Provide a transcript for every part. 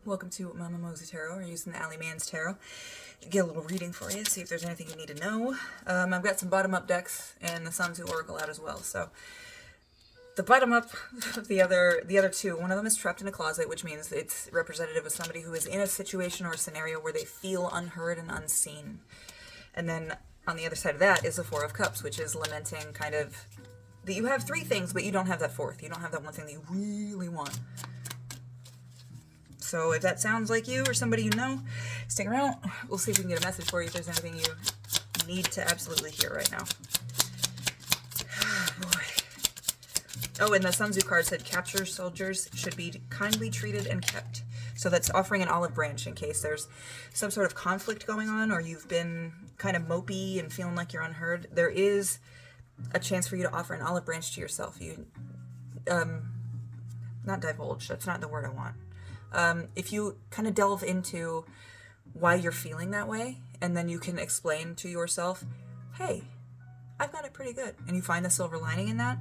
Welcome to Mama Mosey Tarot. We're using the Allie Mans Tarot. Get a little reading for you, see if there's anything you need to know. I've got some bottom-up decks and the Sun Tzu Oracle out as well. So the bottom-up of the other two, one of them is trapped in a closet, which means it's representative of somebody who is in a situation or a scenario where they feel unheard and unseen. And then on the other side of that is the Four of Cups, which is lamenting kind of that you have three things, but you don't have that fourth. You don't have that one thing that you really want. So if that sounds like you or somebody you know, stick around. We'll see if we can get a message for you if there's anything you need to absolutely hear right now. Oh, and the Sun Tzu card said capture soldiers should be kindly treated and kept. So that's offering an olive branch in case there's some sort of conflict going on or you've been kind of mopey and feeling like you're unheard. There is a chance for you to offer an olive branch to yourself. You, not divulge, that's not the word I want. If you kind of delve into why you're feeling that way, and then you can explain to yourself, hey, I've got it pretty good, and you find the silver lining in that,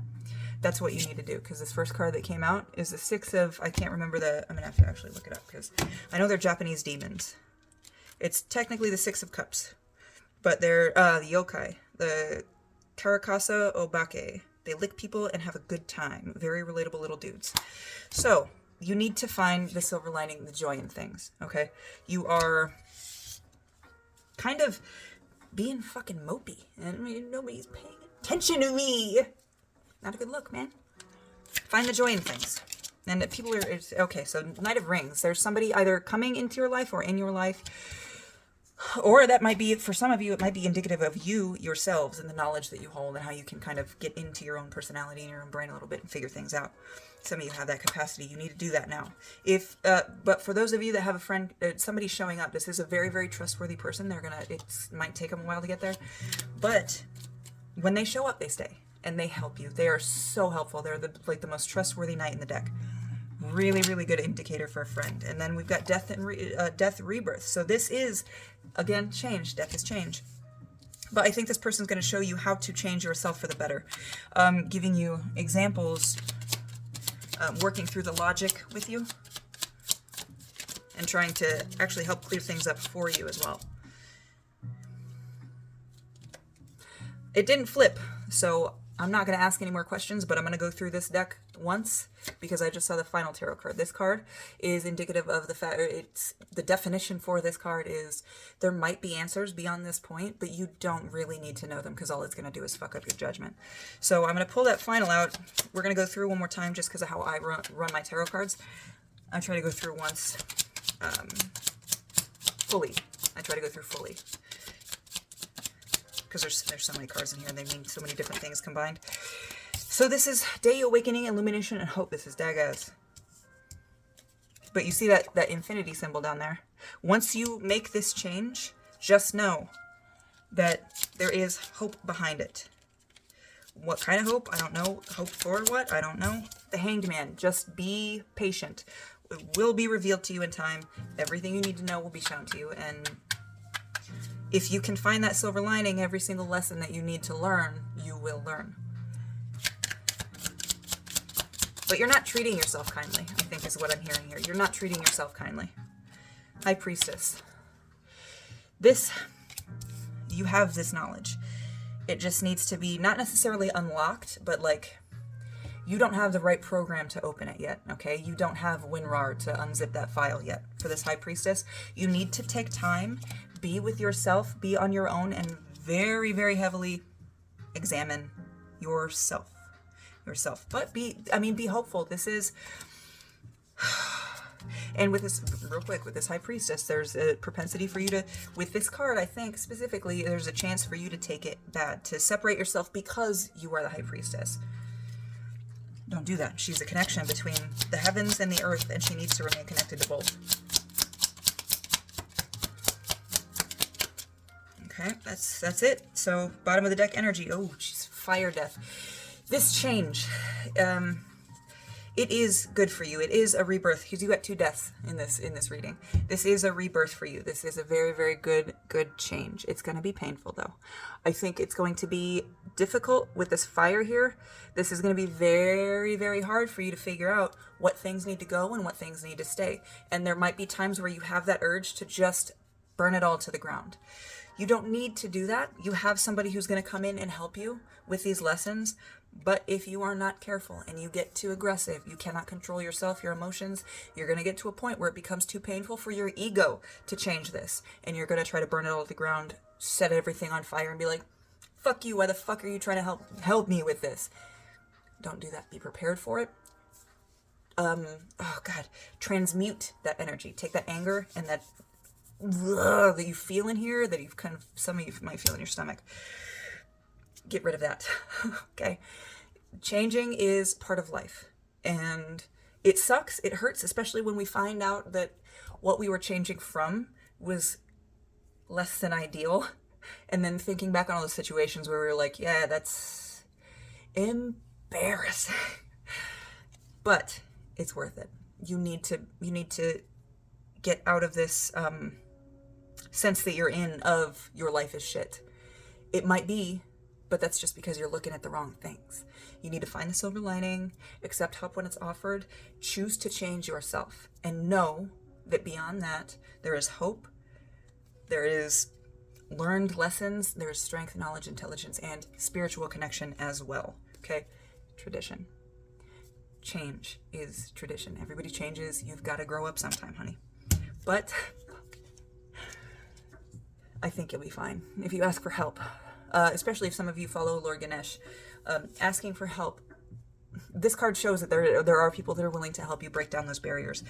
that's what you need to do, because this first card that came out is the Six of, I can't remember I'm going to have to actually look it up, because I know they're Japanese demons. It's technically the Six of Cups, but they're the yokai, the Karakasa Obake. They lick people and have a good time. Very relatable little dudes. So you need to find the silver lining, the joy in things, okay? You are kind of being fucking mopey, and nobody's paying attention to me. Not a good look, man. Find the joy in things. And people are, okay, so Knight of Rings. There's somebody either coming into your life or in your life, or that might be, for some of you, it might be indicative of you yourselves and the knowledge that you hold and how you can kind of get into your own personality and your own brain a little bit and figure things out. Some of you have that capacity. You need to do that now. But for those of you that have a friend, somebody showing up, this is a very, very trustworthy person. It might take them a while to get there, but when they show up, they stay and they help you. They are so helpful. They're the most trustworthy knight in the deck. Really, really good indicator for a friend. And then we've got death and rebirth. So this is, again, change. Death is change. But I think this person's going to show you how to change yourself for the better. Giving you examples, working through the logic with you, and trying to actually help clear things up for you as well. It didn't flip, so I'm not going to ask any more questions, but I'm going to go through this deck once because I just saw the final tarot card. This card is indicative of the fact, the definition for this card is there might be answers beyond this point, but you don't really need to know them because all it's going to do is fuck up your judgment. So I'm going to pull that final out. We're going to go through one more time just because of how I run my tarot cards. I try to go through once fully. I try to go through fully. Because there's so many cards in here and they mean so many different things combined. So this is Day, Awakening, Illumination, and Hope. This is Dagaz. But you see that infinity symbol down there? Once you make this change, just know that there is hope behind it. What kind of hope? I don't know. Hope for what? I don't know. The Hanged Man. Just be patient. It will be revealed to you in time. Everything you need to know will be shown to you, and if you can find that silver lining, every single lesson that you need to learn, you will learn. But you're not treating yourself kindly, I think is what I'm hearing here. You're not treating yourself kindly. High Priestess. You have this knowledge. It just needs to be not necessarily unlocked, but like, you don't have the right program to open it yet, okay? You don't have WinRAR to unzip that file yet for this High Priestess. You need to take time, be with yourself, be on your own, and very, very heavily examine yourself. But be hopeful. This is, and with this, real quick, with this High Priestess, there's a propensity for you to, with this card, I think specifically, there's a chance for you to take it bad, to separate yourself because you are the High Priestess. Don't do that. She's a connection between the heavens and the earth, and she needs to remain connected to both. Okay, that's it. So, bottom of the deck energy. Oh, she's fire death. This change, it is good for you. It is a rebirth because you got 2 deaths in this reading. This is a rebirth for you. This is a very, very good change. It's going to be painful though. I think it's going to be difficult with this fire here. This is going to be very, very hard for you to figure out what things need to go and what things need to stay. And there might be times where you have that urge to just burn it all to the ground. You don't need to do that. You have somebody who's going to come in and help you with these lessons. But if you are not careful and you get too aggressive, you cannot control yourself, your emotions, you're going to get to a point where it becomes too painful for your ego to change this. And you're going to try to burn it all to the ground, set everything on fire and be like, fuck you, why the fuck are you trying to help me with this? Don't do that. Be prepared for it. Transmute that energy. Take that anger and that that you feel in here, that you've kind of, some of you might feel in your stomach. Get rid of that. Okay. Changing is part of life. And it sucks. It hurts, especially when we find out that what we were changing from was less than ideal. And then thinking back on all the situations where we were like, yeah, that's embarrassing. But it's worth it. You need to get out of this sense that you're in of your life is shit. It might be, but that's just because you're looking at the wrong things. You need to find the silver lining, accept help when it's offered, choose to change yourself, and know that beyond that, there is hope, there is learned lessons, there is strength, knowledge, intelligence, and spiritual connection as well. Okay? Tradition. Change is tradition. Everybody changes. You've got to grow up sometime, honey. But I think you'll be fine if you ask for help. Especially if some of you follow Lord Ganesh. Asking for help. This card shows that there are people that are willing to help you break down those barriers.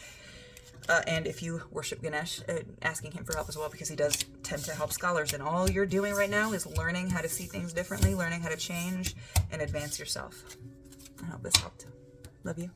And if you worship Ganesh, asking him for help as well, because he does tend to help scholars. And all you're doing right now is learning how to see things differently, learning how to change and advance yourself. I hope this helped. Love you.